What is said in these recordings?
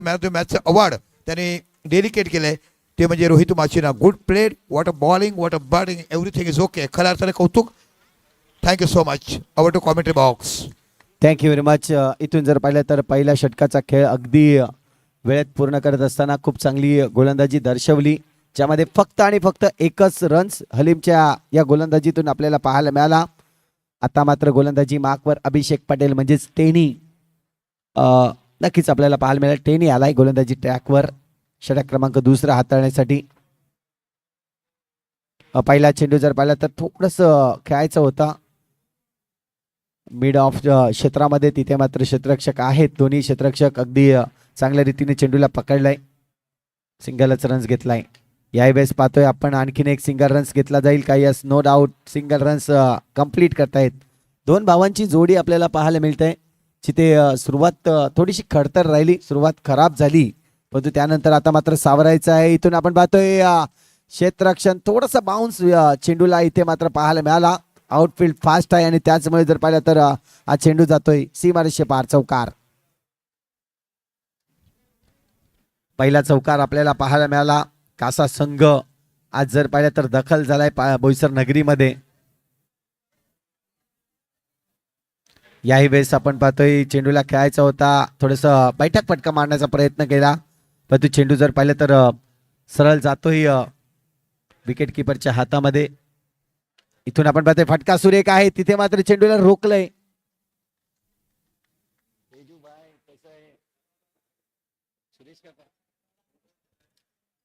Man of the मॅचचं award त्याने dedicate केलं आहे ते म्हणजे रोहित माचीना. Good played, what a bowling, what a batting, everything is okay. खऱ्या अर्थाने कौतुक. Thank you so much. Over to commentary box. Thank you very much. इथून जर पाहिलं तर पहिल्या षटकाचा खेळ अगदी वेळेत पूर्ण करत असताना खूप चांगली गोलंदाजी दर्शवली, ज्यामध्ये फक्त आणि फक्त एकच रन्स हलीमच्या या गोलंदाजीतून आपल्याला पाहायला मिळाला. आता मात्र गोलंदाजी मार्कवर अभिषेक पटेल म्हणजेच टेनी नक्कीच आपल्याला पाहायला मिळालं. टेनी आलाय गोलंदाजी ट्रॅकवर षटक क्रमांक दुसरा हाताळण्यासाठी. पहिला चेंडू जर पाहिला तर थोडंसं खेळायचं होता मिड ऑफ क्षेत्रामध्ये, तिथे मात्र क्षेत्ररक्षक आहेत. दोन्ही क्षेत्ररक्षक अगदी चांगल्या रीतीने चेंडूला पकडलाय. सिंगलच रन्स घेतलाय. यावेळेस पाहतोय आपण आणखीन एक सिंगल रन्स घेतला जाईल का? Yes, no doubt single runs complete करतायत. दोन भावांची जोडी आपल्याला पाहायला मिळते, जिथे सुरुवात थोडीशी खडतर राहिली, सुरुवात खराब झाली, परंतु त्यानंतर आता मात्र सावरायचं आहे. इथून आपण पाहतोय क्षेत्ररक्षण थोडासा बाउन्स चेंडूला इथे मात्र पाहायला मिळाला. आउटफील्ड फास्ट आहे आणि त्याचमुळे जर पाहिलं तर हा चेंडू जातोय सीमारेषे पार. चौकार. पहिला चौकार आपल्याला पाहायला मिळाला. कासा संघ आज जर पाहिलं तर दखल झालाय बोईसर नगरीमध्ये. याही वेळेस आपण पाहतोय चेंडूला खेळायचा होता, थोडस बैठक फटका मारण्याचा प्रयत्न केला, परंतु चेंडू जर पाहिलं तर सरळ जातोय विकेट किपरच्या हातामध्ये. इथून आपण पाहतोय फटका सुरेख आहे, तिथे मात्र चेंडूला रोखलंय.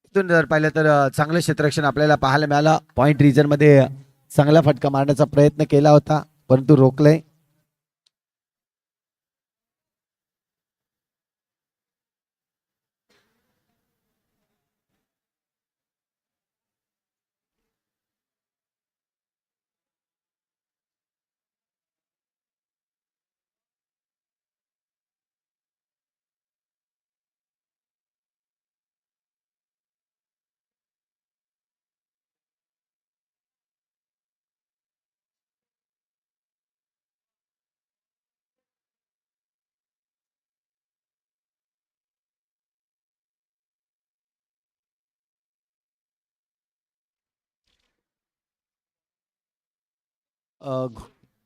इथून जर पाहिलं तर चांगलं क्षेत्ररक्षण आपल्याला पाहायला मिळालं. पॉइंट रिजन मध्ये चांगला फटका मारण्याचा प्रयत्न केला होता, परंतु रोखलंय.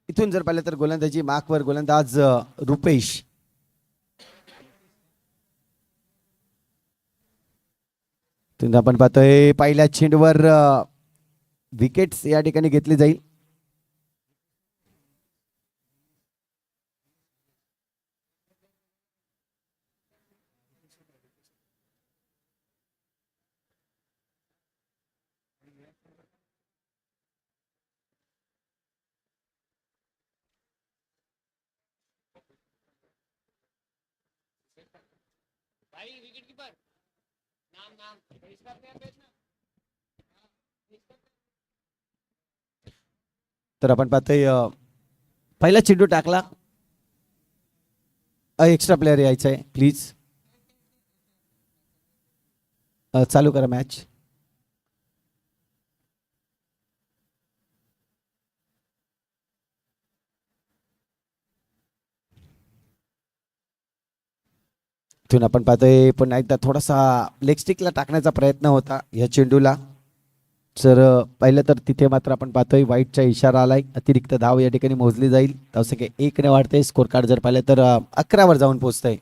इथून जर पाहिलं तर गोलंदाजी मार्कवर गोलंदाज रुपेश. इथून आपण पाहतोय पहिल्या चेंडूवर विकेट्स या ठिकाणी घेतली जाईल. तर आपण पाहतोय पहिला चेंडू टाकला. एक्स्ट्रा प्लेअर यायचा आहे प्लीज. चालू करा मॅच. इथून आपण पाहतोय पुन्हा एकदा थोडासा लेग स्टिकला टाकण्याचा प्रयत्न होता या चेंडूला. जर पाहिलं तर तिथे मात्र आपण पाहतोय वाईटचा इशारा आलाय. अतिरिक्त धाव या ठिकाणी मोजली जाईल. त्यासाठी 1 ने वाढते. स्कोर कार्ड जर पाहिलं तर 11 वर जाऊन पोहोचतंय.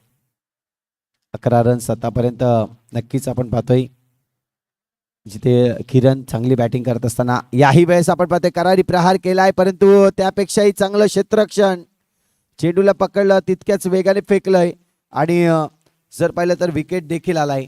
11 रन्स आतापर्यंत नक्कीच आपण पाहतोय, जिथे किरण चांगली बॅटिंग करत असताना याही वेळेस आपण पाहतोय करारी प्रहार केलाय, परंतु त्यापेक्षाही चांगलं क्षेत्ररक्षण. चेंडूला पकडलं, तितक्याच वेगाने फेकलंय आणि जर पाहिलं तर विकेट देखील आलाय.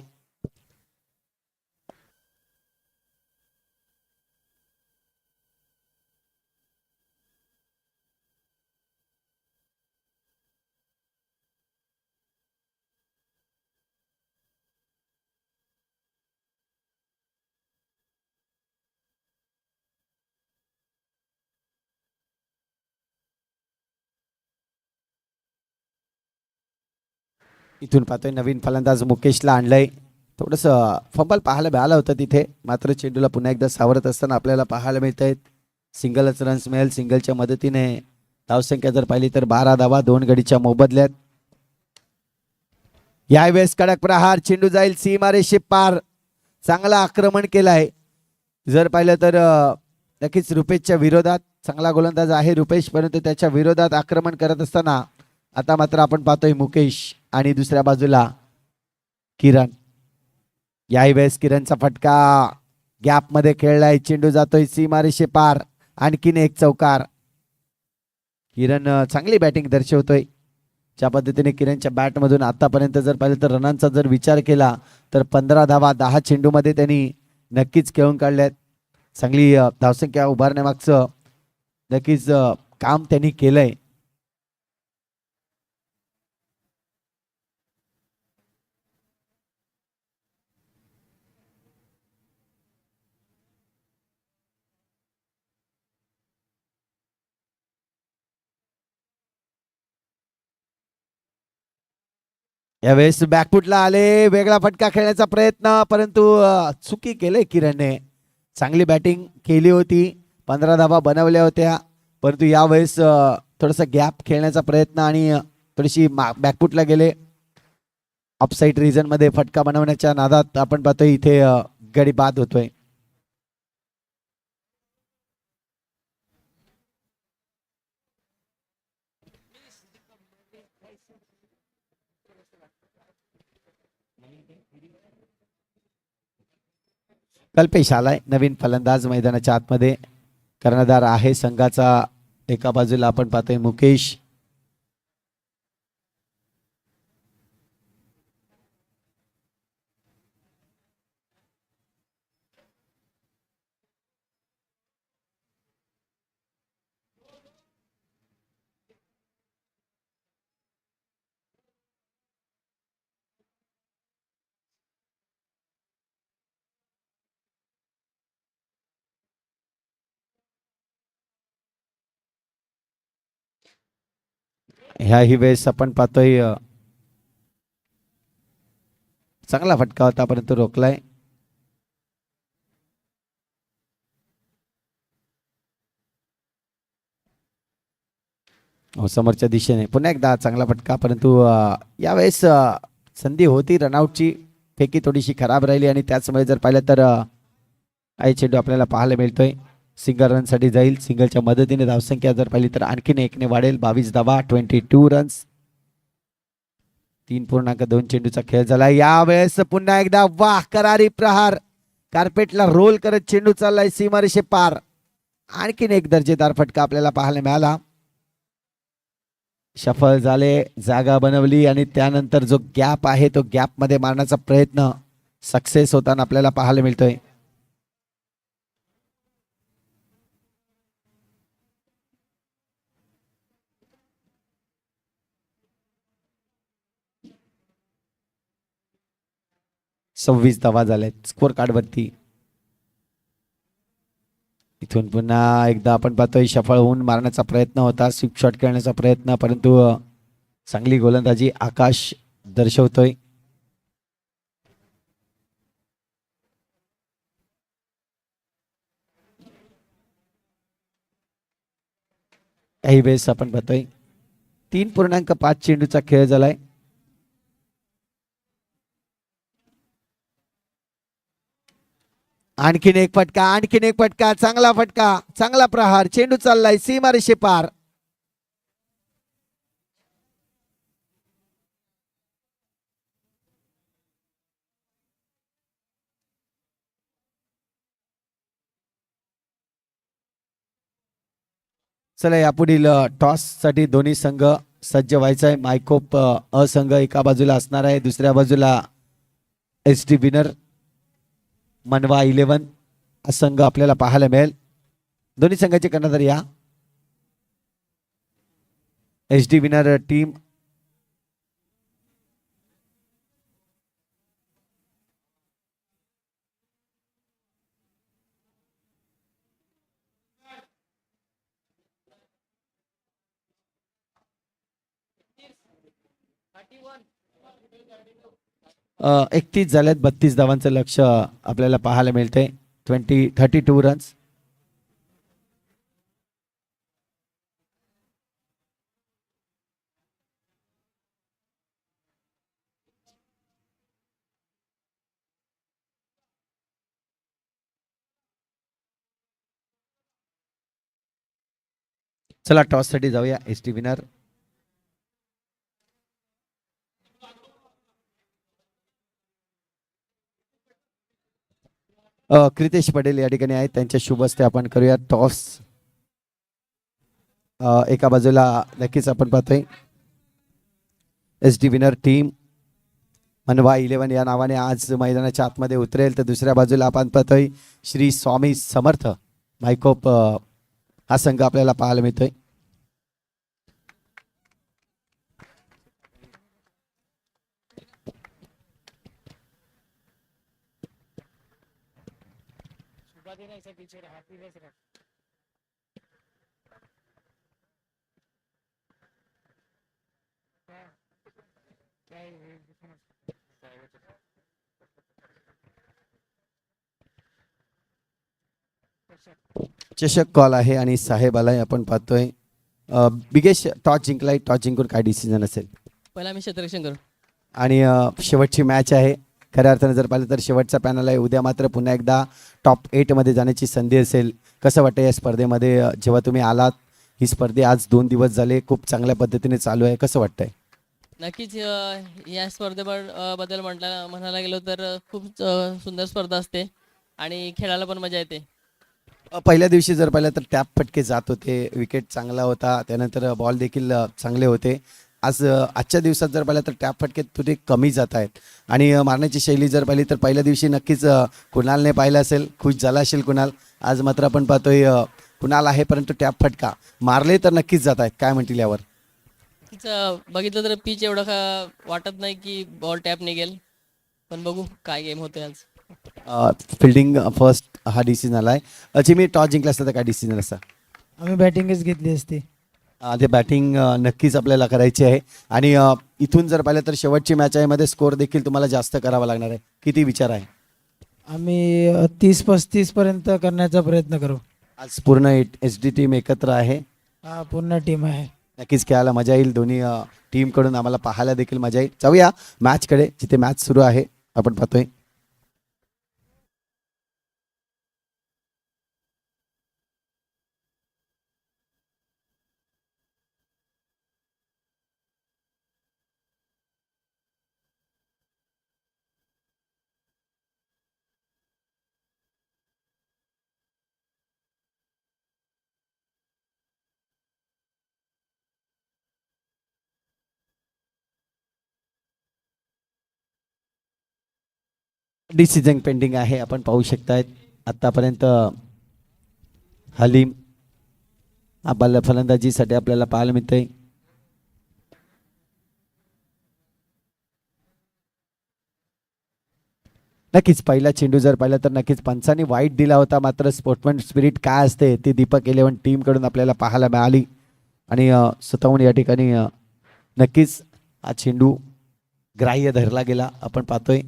इथून पाहतोय नवीन फलंदाज मुकेशला आणलंय. थोडंसं फंबल पाहायला मिळालं होतं तिथे, मात्र चेंडूला पुन्हा एकदा सावरत असताना आपल्याला पाहायला मिळत आहेत. सिंगलच रन्स मिळेल. सिंगलच्या मदतीने धावसंख्या जर पाहिली तर 12 धावा 2 गडीच्या मोबदल्यात. यावेळेस कडक प्रहार, चेंडू जाईल सीमारेषे पार. चांगला आक्रमण केलाय. जर पाहिलं तर नक्कीच रुपेशच्या विरोधात चांगला गोलंदाज आहे रुपेश, परंतु त्याच्या विरोधात आक्रमण करत असताना आता मात्र आपण पाहतोय मुकेश आणि दुसऱ्या बाजूला किरण. यावेळेस किरणचा फटका गॅप मध्ये खेळलाय. चेंडू जातोय सीमारेषे पार. आणखीन एक चौकार. किरण चांगली बॅटिंग दर्शवतोय. ज्या पद्धतीने किरणच्या बॅटमधून आतापर्यंत जर पाहिलं तर रनांचा जर विचार केला तर 15 धावा 10 चेंडूमध्ये त्यांनी नक्कीच खेळून काढल्यात. चांगली धावसंख्या उभारण्यामागचं नक्कीच काम त्यांनी केलंय. यावेळेस बॅकफुटला आले. वेगळा फटका खेळण्याचा प्रयत्न, परंतु चुकी केलंय किरणने. चांगली बॅटिंग केली होती. 15 धावा बनवल्या होत्या, परंतु यावेळेस थोडासा गॅप खेळण्याचा प्रयत्न आणि थोडीशी बॅकफुटला गेले. ऑफसाईड रिजन मध्ये फटका बनवण्याच्या नादात आपण पाहतोय इथे गडी बाद होतोय. कल्पेश आलाय नवीन फलंदाज मैदानाच्या आतमध्ये. कर्णधार आहे संघाचा. एका बाजूला आपण पाहतोय मुकेश. ह्याही वेळेस आपण पाहतोय चांगला फटका होता परंतु रोखलाय. समोरच्या दिशेने पुन्हा एकदा चांगला फटका, परंतु यावेळेस संधी होती रनआउटची. फेकी थोडीशी खराब राहिली आणि त्याचमुळे जर पाहिलं तर आई चेंडू आपल्याला पाहायला मिळतोय. सिंगल रनसाठी जाईल. सिंगलच्या मदतीने धावसंख्या जर पाहिली तर आणखीन एकने वाढेल. 22 धावा 22 रन्स. 3.2 चेंडूचा खेळ झाला. यावेळेस पुन्हा एकदा वाह करारी प्रहार. कार्पेटला रोल करत चेंडू चाललाय सीमारेषे पार. आणखीन एक दर्जेदार फटका आपल्याला पाहायला मिळाला. सफल झाले, जागा बनवली आणि त्यानंतर जो गॅप आहे तो गॅप मध्ये मारण्याचा प्रयत्न सक्सेस होताना आपल्याला पाहायला मिळतोय. सव्वीस धावा झाल्यात स्कोर कार्ड वरती. इथून पुन्हा एकदा आपण पाहतोय सफळ होऊन मारण्याचा प्रयत्न होता. स्वीप शॉट खेळण्याचा प्रयत्न, परंतु चांगली गोलंदाजी आकाश दर्शवतोय. काही वेळेस आपण पाहतोय 3.5 चेंडूचा खेळ झालाय. आणखीन एक फटका, आणखीन एक फटका. चांगला फटका, चांगला प्रहार. चेंडू चाललाय सीमारेषे पार. चला यापुढील टॉस साठी दोन्ही संघ सज्ज व्हायचा आहे. मायकोप अ संघ एका बाजूला असणार आहे, दुसऱ्या बाजूला SD विनर मनवा 11 हा संघ आपल्याला पाहायला मिळेल. दोन्ही संघाचे कर्णधार या. SD विनर टीम अ 31 झाल्यात. 32 धावांचं लक्ष आपल्याला पाहायला मिळतंय. 32 रन्स. चला टॉससाठी जाऊया. S T winner Kritesh Patel या ठिकाणी आहेत. त्यांच्या शुभ हस्ते आपण करूया टॉस. एका बाजूला नक्कीच आपण पाहतोय एस डी विनर टीम मनवा 11 या नावाने आज मैदानाच्या आतमध्ये उतरेल, तर दुसऱ्या बाजूला आपण पाहतोय श्री स्वामी समर्थ मायकोप हा संघ आपल्याला पाहायला मिळतोय. चषक कॉल आहे आणि साहेब आलाय. आपण पाहतोय बिगेश टॉस जिंकलाय. टॉस जिंकून काय डिसिजन असेल? पहिला आम्ही क्षेत्ररक्षण करू. आणि शेवटची मॅच आहे. खऱ्या अर्थाने जर पाहिलं तर शेवटचा पॅनल आहे. उद्या मात्र पुन्हा एकदा टॉप 8मध्ये जाण्याची संधी असेल. कसं वाटतं या स्पर्धेमध्ये जेव्हा तुम्ही आलात? ही स्पर्धे आज 2 दिवस झाले खूप चांगल्या पद्धतीने चालू आहे. कसं वाटतंय? नक्कीच या स्पर्धेबद्दल म्हणायला गेलो तर खूप सुंदर स्पर्धा असते आणि खेळायला पण मजा येते. पहिल्या दिवशी जर पाहिलं तर टॅप फटके जात होते, विकेट चांगला होता, त्यानंतर बॉल देखील चांगले होते. आज आजच्या दिवसात जर पाहिलं तर टॅप फटके थोडे कमी जात आहेत आणि मारण्याची शैली जर पाहिली तर पहिल्या दिवशी नक्कीच कुणालने पाहिलं असेल, खुश झाला असेल कुणाल. आज मात्र आपण पाहतोय कुणाल आहे परंतु टॅप फटका मारले तर नक्कीच जात आहेत. काय म्हणतील यावर? बघितलं तर पिच एवढं का वाटत नाही की बॉल टॅप निघेल, पण बघू काय गेम होते आज. फिल्डिंग फर्स्ट हा डिसिजन आला आहे. जी मी टॉस जिंकला असता तर काय डिसिजन असता? आम्ही बॅटिंगच घेतली असती. ते बॅटिंग नक्कीच आपल्याला करायची आहे आणि इथून जर पाहिलं तर शेवटची मॅच आहे मध्ये स्कोअर देखील तुम्हाला जास्त करावा लागणार आहे. किती विचार आहे? आम्ही 30-35 पर्यंत करण्याचा प्रयत्न करू. आज पूर्ण एस डी टीम एकत्र आहे. हा पूर्ण टीम आहे. नक्कीच खेळायला मजा येईल. दोन्ही टीमकडून आम्हाला पाहायला देखील मजा येईल. जाऊया मॅचकडे जिथे मॅच सुरू आहे. आपण पाहतोय डिसिजन पेंडिंग आहे. आपण पाहू शकतायत आतापर्यंत हलीम आपल्याला फलंदाजीसाठी आपल्याला पाहायला मिळतंय. नक्कीच पहिला चेंडू जर पाहिला तर नक्कीच पंचांनी वाईट दिला होता, मात्र स्पोर्ट्समॅन स्पिरिट काय असते ती दीपक 11 टीमकडून आपल्याला पाहायला मिळाली आणि स्वतःहून या ठिकाणी नक्कीच हा चेंडू ग्राह्य धरला गेला. आपण पाहतोय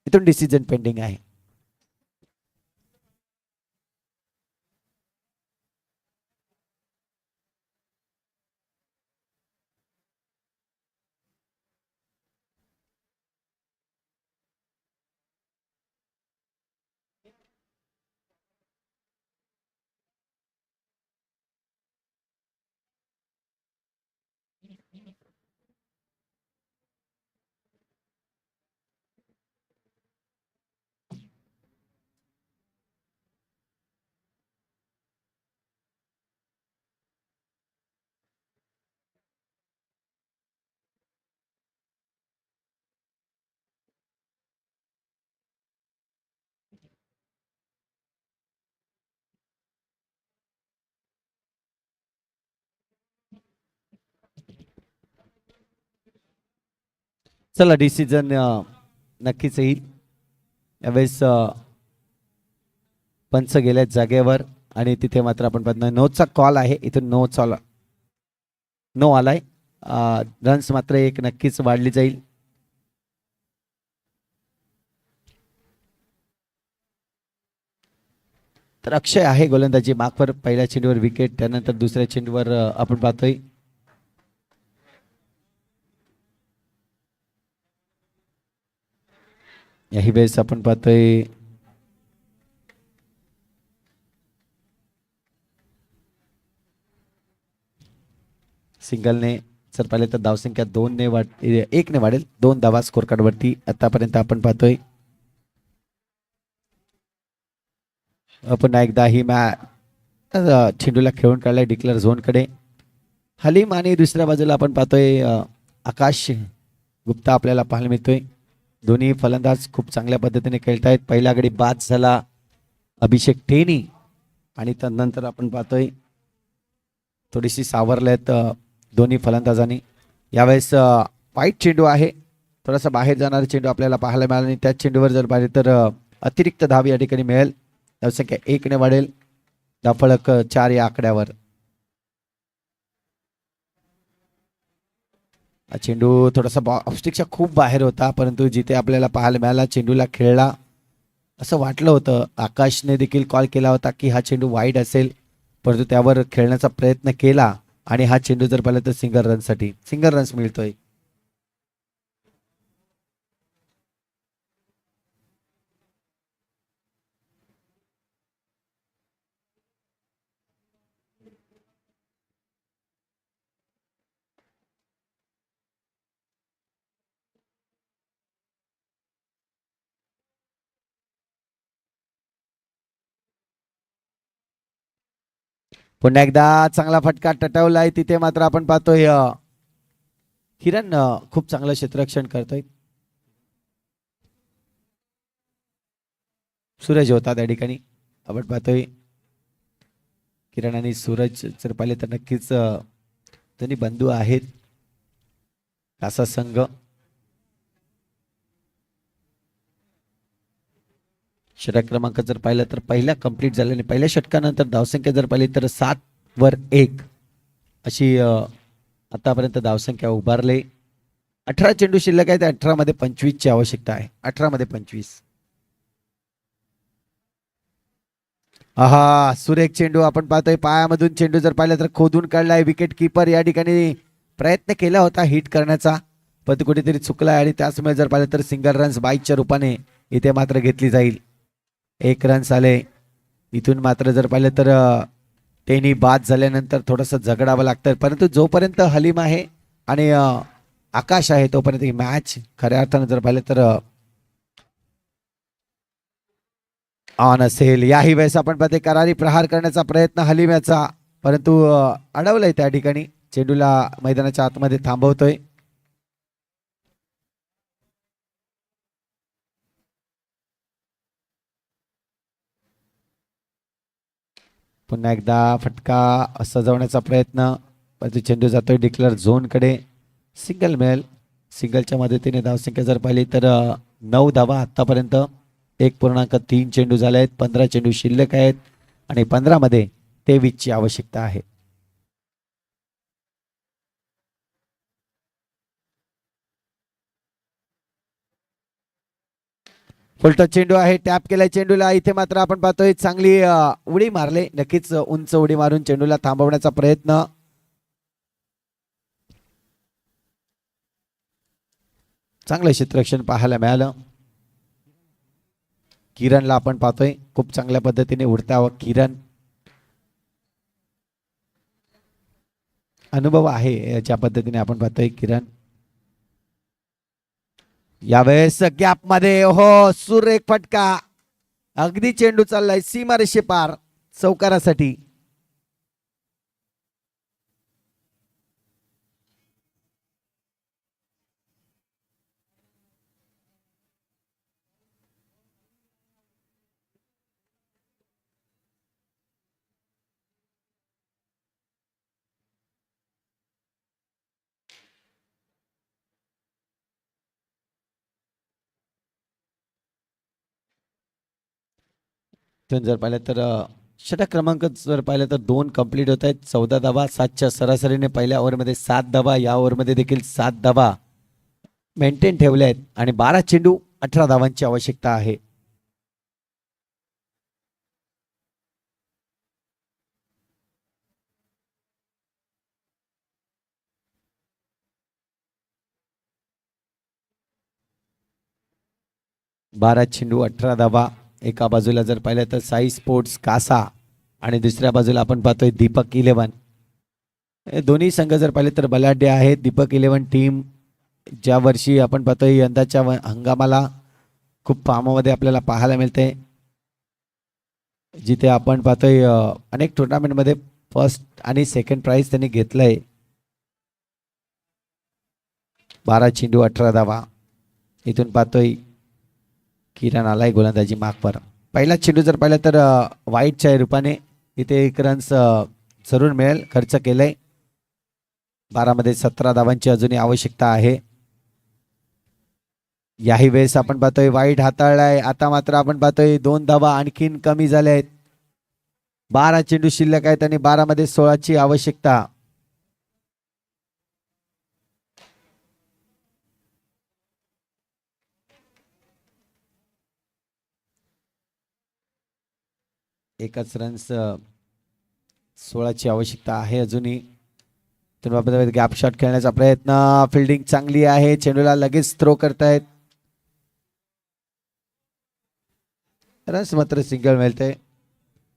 इथून डिसिजन पेंडिंग आहे. चला डिसिजन नक्कीच येईल. यावेळेस पंच गेल्यात जागेवर आणि तिथे मात्र आपण पाहतो नोचा कॉल आहे. इथून नो आलाय. रन्स मात्र एक नक्कीच वाढली जाईल. तर अक्षय आहे गोलंदाजी मागवर. पहिल्या चेंडूवर विकेट, त्यानंतर दुसऱ्या चेंडूवर आपण पाहतोय याही वेळेस आपण पाहतोय सिंगलने जर पाहिले तर धावसंख्या 2ने 1ने वाढेल. 2 धावा स्कोर कार्डवरती आतापर्यंत आपण पाहतोय. पुन्हा एकदा ही चेंडूला खेळून काढलाय डिक्लेअर झोनकडे. हलीम आणि दुसऱ्या बाजूला आपण पाहतोय आकाश गुप्ता आपल्याला पाहायला मिळतोय. दोन्ही फलंदाज खूप चांगल्या पद्धतीने खेळतायत. पहिला गडी बाद झाला अभिषेक टेनी आणि त्यानंतर आपण पाहतोय थोडीशी सावरलेत दोन्ही फलंदाजांनी. यावेळेस वाईट चेंडू आहे, थोडासा बाहेर जाणारा चेंडू आपल्याला पाहायला मिळाला आणि त्याच चेंडूवर जर पाहिले तर अतिरिक्त धाव या ठिकाणी मिळेल. धावसंख्या 1ने वाढेल. धावफलक 4 या आकड्यावर. हा चेंडू थोडासा ऑफस्टिकच्या खूप बाहेर होता, परंतु जिथे आपल्याला पाहायला मिळाला चेंडूला खेळला असं वाटलं होतं. आकाशने देखील कॉल केला होता की हा चेंडू वाईड असेल, परंतु त्यावर खेळण्याचा प्रयत्न केला आणि हा चेंडू जर पाहिला तर सिंगल रन्स मिळतोय. पुन्हा एकदा चांगला फटका टटवलाय. तिथे मात्र आपण पाहतोय किरण खूप चांगलं क्षेत्ररक्षण करतोय. सूरज होता त्या ठिकाणी. आपण पाहतोय किरण आणि सूरज जर पाहिले तर नक्कीच दोन्ही बंधू आहेत. असा संघ षटक क्रमांक जर पाहिलं तर पहिला कंप्लीट झाल्याने पहिल्या षटकानंतर धावसंख्या जर पाहिली तर 7-1 अशी आतापर्यंत धावसंख्या उभारले. 18 चेंडू शिल्लक आहे. 18 मध्ये 25 ची आवश्यकता आहे. 18 मध्ये 25. आहा, सुरेख चेंडू आपण पाहतोय. पायामधून चेंडू जर पाहिलं तर खोदून काढलाय. विकेट किपर या ठिकाणी प्रयत्न केला होता हिट करण्याचा, पण कुठेतरी चुकलाय आणि त्याचमुळे जर पाहिलं तर सिंगल रन्स बाईकच्या रूपाने इथे मात्र घेतली जाईल. 1 रन्स आले. इथून मात्र जर पाहिलं तर टेनी बाद झाल्यानंतर थोडंसं झगडावं लागतं, परंतु जोपर्यंत हलीम आहे आणि आकाश आहे तोपर्यंत ही मॅच खऱ्या अर्थानं जर पाहिलं तर ऑन असेल. याही वेळेस आपण पाहते करारी प्रहार करण्याचा प्रयत्न हलीम याचा, परंतु अडवलंय त्या ठिकाणी. चेंडूला मैदानाच्या आतमध्ये थांबवतोय. पुन्हा एकदा फटका सजवण्याचा प्रयत्न, परंतु चेंडू जातोय डिक्लेअर झोनकडे. सिंगल मिळेल. सिंगलच्या मदतीने धावसंख्या जर पाहिली तर 9 धावा आतापर्यंत. 1.3 चेंडू झाले आहेत. 15 चेंडू शिल्लक आहेत आणि 15 मध्ये 23 ची आवश्यकता आहे. फुलटॉस चेंडू आहे. टॅप केलाय चेंडूला. इथे मात्र आपण पाहतोय चांगली उडी मारले. नक्कीच उंच उडी मारून चेंडूला थांबवण्याचा प्रयत्न. चांगलं क्षेत्ररक्षण पाहायला मिळालं. किरणला आपण पाहतोय खूप चांगल्या पद्धतीने उडता किरण. अनुभव आहे ज्या पद्धतीने आपण पाहतोय किरण. यावेळेस गॅप मध्ये हो सुरेख फटका. अगदी चेंडू चाललाय सीमारेषे पार चौकारासाठी. जर पाहिलं तर षटक क्रमांक जर पाहिलं तर 2 कंप्लीट होत आहेत. 14 धावा 7च्या सरासरीने पहिल्या ओव्हरमध्ये 7 धावा, या ओव्हरमध्ये देखील 7 धावा मेंटेन ठेवल्या आहेत आणि 12 चेंडू 18 धावांची आवश्यकता आहे. बारा चेंडू 18 धावा. एका बाजूला जर पाहिलं तर साई स्पोर्ट्स कासा आणि दुसऱ्या बाजूला आपण पाहतोय दीपक 11. हे दोन्ही संघ जर पाहिले तर बलाढ्य आहेत. दीपक 11 टीम ज्या वर्षी आपण पाहतोय यंदाच्या हंगामाला खूप फॉर्ममध्ये आपल्याला पाहायला मिळते, जिथे आपण पाहतोय अनेक टुर्नामेंटमध्ये फर्स्ट आणि सेकंड प्राइज त्यांनी घेतलंय. 12 चेंडू 18 धावा. इथून पाहतोय किरण आलाय गोलंदाजी मार्कवर. पहिला चेंडू जर पाहिला तर वाईटच्या रूपाने इथे 1 रन्स जरूर मिळेल. खर्च केलंय. 12 मध्ये 17 धावांची अजूनही आवश्यकता आहे. याही वेळेस आपण पाहतोय वाईट हाताळलाय. आता मात्र आपण पाहतोय 2 धावा आणखीन कमी झाल्या आहेत. 12 चेंडू शिल्लक आहेत आणि 12 मध्ये 16ची आवश्यकता. एकच रन्स 16ची आवश्यकता आहे अजूनही. तर गॅप शॉट खेळण्याचा प्रयत्न. फिल्डिंग चांगली आहे. चेंडूला लगेच थ्रो करतायत. रन्स मात्र सिंगल मिळते.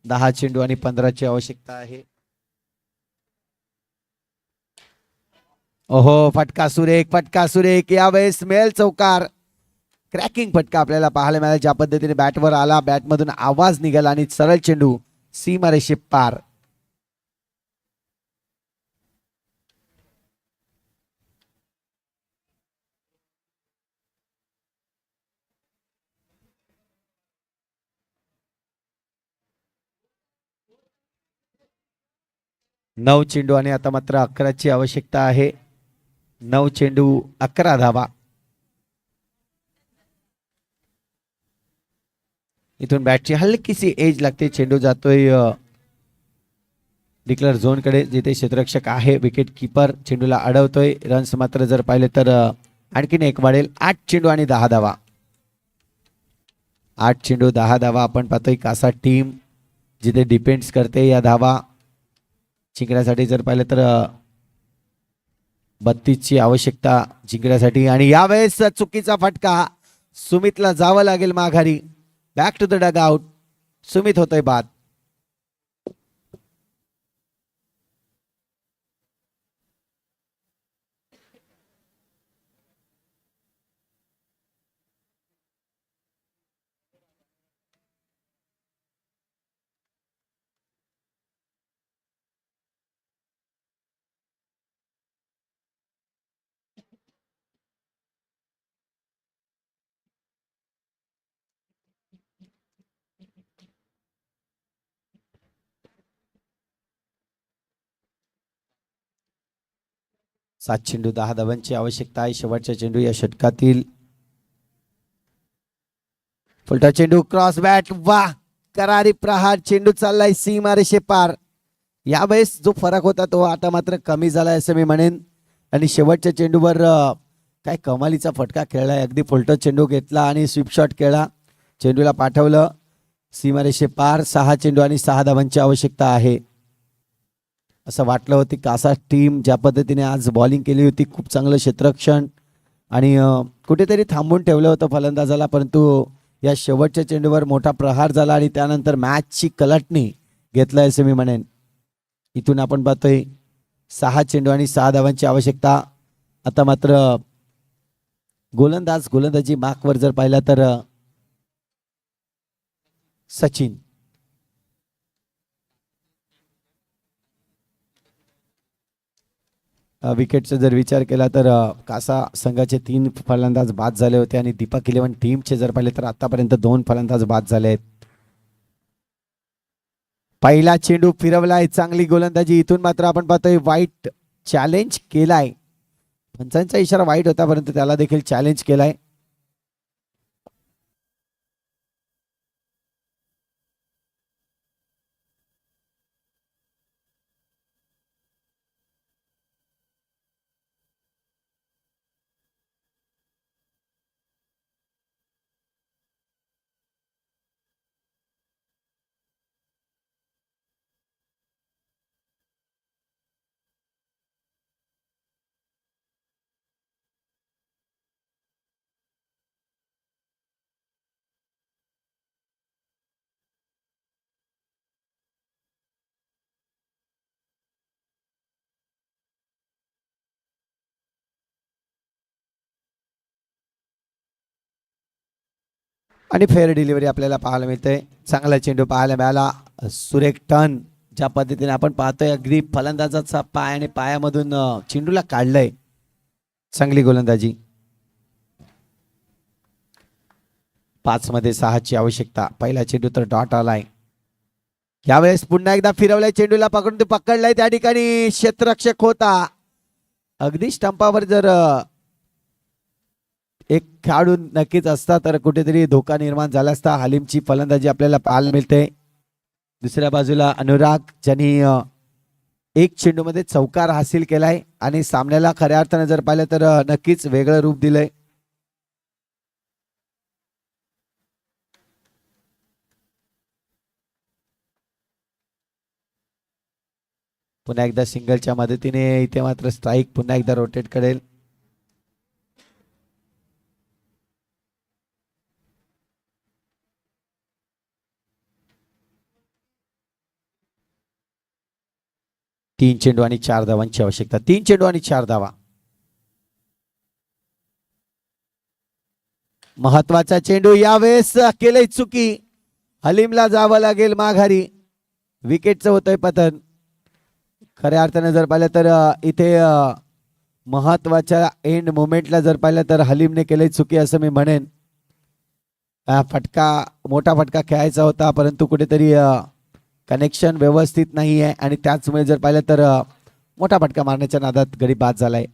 10 चेंडू आणि 15ची आवश्यकता आहे. ओहो, फटका सुरेख, फटका सुरेख. यावेळेस मिळेल चौकार. क्रॅकिंग फटका आपल्याला पाहायला मिळाला. ज्या पद्धतीने बॅटवर आला, बॅटमधून आवाज निघाला आणि सरळ चेंडू सीमारेषे पार. नऊ चेंडू आणि आता मात्र 11ची आवश्यकता आहे. 9 चेंडू 11 धावा. इथून बॅटची हलकीशी एज लागते. चेंडू जातोय डिक्लेअर झोनकडे, जिथे क्षेत्ररक्षक आहे. Wicket keeper चेंडूला अडवतोय. रन्स मात्र जर पाहिले तर आणखीन एक वाढेल. 8 चेंडू आणि 10 धावा. 8 चेंडू 10 धावा. आपण पाहतोय कासा टीम जिथे डिपेंड्स करते या धावा जिंकण्यासाठी. जर पाहिलं तर 32ची आवश्यकता जिंकण्यासाठी. आणि यावेळेस चुकीचा फटका. सुमितला जावं लागेल माघारी. Back to the dugout. Sumit होतोय बाद. सात चेंडू 10 धावांची आवश्यकता आहे. शेवटचा चेंडू या षटकातील. फुलटा चेंडू क्रॉस बॅट. वा, करारी प्रहार. चेंडू चाललाय सीमारेषे पार. यावेळेस जो फरक होता तो आता मात्र कमी झालाय असं मी म्हणेन. आणि शेवटच्या चेंडूवर काय कमालीचा फटका खेळलाय. अगदी फुलटा चेंडू घेतला आणि स्वीप शॉट केला. चेंडूला पाठवलं सीमारेषे पार. 6 चेंडू आणि 6 धावांची आवश्यकता आहे. असं वाटलं होती कासा टीम ज्या पद्धतीने आज बॉलिंग केली होती, खूप चांगलं क्षेत्ररक्षण आणि कुठेतरी थांबून ठेवलं होतं फलंदाजाला, परंतु या शेवटच्या चेंडूवर मोठा प्रहार झाला आणि त्यानंतर मॅचची कलाटणी घेतलंय असं मी म्हणेन. इथून आपण पाहतोय 6 चेंडू आणि 6 धावांची आवश्यकता. आता मात्र गोलंदाजी मार्कवर जर पाहिला तर सचिन. विकेटचा जर विचार केला तर कासा संघाचे 3 फलंदाज बाद झाले होते आणि दीपक 11 टीमचे जर पाहिले तर आतापर्यंत 2 फलंदाज बाद झाले आहेत. पहिला चेंडू फिरवलाय. चांगली गोलंदाजी. इथून मात्र आपण पाहतोय वाईट चॅलेंज केलाय. पंचांचा इशारा वाईट होता, परंतु त्याला देखील चॅलेंज केलाय. आणि फेअर डिलिव्हरी आपल्याला पाहायला मिळते. चांगला चेंडू पाहायला मिळाला. सुरेख टर्न ज्या पद्धतीने आपण पाहतोय अगदी फलंदाजाचा पाय आणि पायामधून चेंडूला काढलंय. चांगली गोलंदाजी. 5 मध्ये 6ची आवश्यकता. पहिला चेंडू तर डॉट आलाय. यावेळेस पुन्हा एकदा फिरवलाय चेंडूला पकडून ते पकडलाय त्या ठिकाणी क्षेत्ररक्षक होता. अगदी स्टंपावर जर एक खेळाडू नक्कीच असता तर कुठेतरी धोका निर्माण झाला असता. हलीमची फलंदाजी आपल्याला पाहायला मिळते. दुसऱ्या बाजूला अनुराग ज्यांनी एक चेंडूमध्ये चौकार हासिल केलाय आणि सामन्याला खऱ्या अर्थाने जर पाहिलं तर नक्कीच वेगळं रूप दिलंय. पुन्हा एकदा सिंगलच्या मदतीने इथे मात्र स्ट्राईक पुन्हा एकदा रोटेट करेल. तीन चेंडू आणि 4 धावांची आवश्यकता. 3 चेंडू आणि 4 धावा. महत्वाचा चेंडू यावेळेस केलंय चुकी. हलीमला जावं लागेल माघारी. विकेटचं होतंय पतन. खऱ्या अर्थाने जर पाहिलं तर इथे महत्वाच्या एंड मोमेंटला जर पाहिलं तर हलीमने केलंय चुकी असं मी म्हणेन. फटका मोठा फटका खेळायचा होता परंतु कुठेतरी कनेक्शन व्यवस्थित नाही आहे आणि त्याचमुळे जर पाहिलं तर मोठा फटका मारण्याच्या नादात गडी बाद झालाय.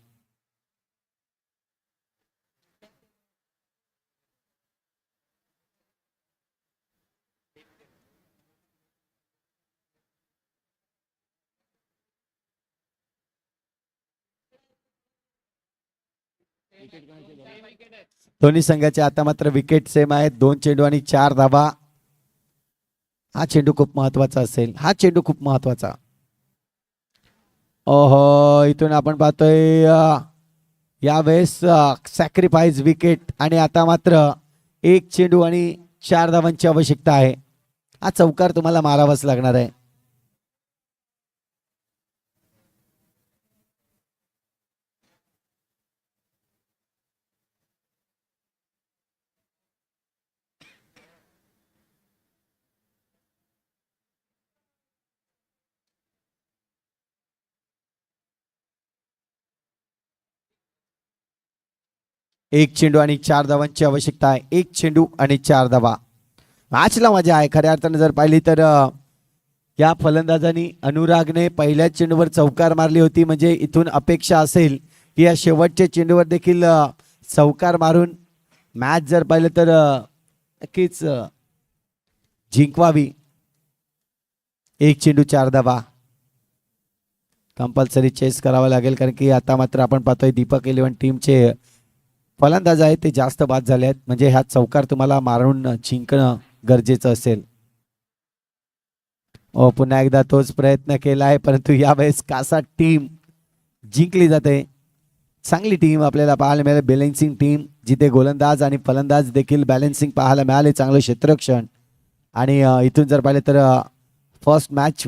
दोन्ही संघाचे आता मात्र विकेट सेम आहेत. 2 चेंडू आणि 4 धावा. हा चेंडू खूप महत्वाचा असेल. हा चेंडू खूप महत्वाचा. ओहो इथून आपण पाहतोय यावेळेस सॅक्रिफाईस विकेट आणि आता मात्र 1 चेंडू आणि 4 धावांची आवश्यकता आहे. हा चौकार तुम्हाला मारावाच लागणार आहे. एक चेंडू आणि 4 धावांची आवश्यकता आहे. 1 चेंडू आणि 4 धावा. मॅचला मजा आहे खऱ्या अर्थाने जर पाहिली तर या फलंदाजांनी अनुरागने पहिल्या चेंडूवर चौकार मारली होती. म्हणजे इथून अपेक्षा असेल की या शेवटच्या चेंडूवर देखील चौकार मारून मॅच जर पाहिलं तर नक्कीच जिंकवावी. 1 चेंडू 4 धावा. कंपल्सरी चेस करावा लागेल कारण की आता मात्र आपण पाहतोय दीपक 11 टीमचे फलंदाज आहेत ते जास्त बाद झाले आहेत. म्हणजे ह्या चौकार तुम्हाला मारून जिंकणं गरजेचं असेल. पुन्हा एकदा तोच प्रयत्न केला आहे परंतु यावेळेस कासा टीम जिंकली जाते. चांगली टीम आपल्याला पाहायला मिळाली. बॅलेन्सिंग टीम जिथे गोलंदाज आणि फलंदाज देखील बॅलेन्सिंग पाहायला मिळाले. चांगलं क्षेत्ररक्षण आणि इथून जर पाहिलं तर फर्स्ट मॅच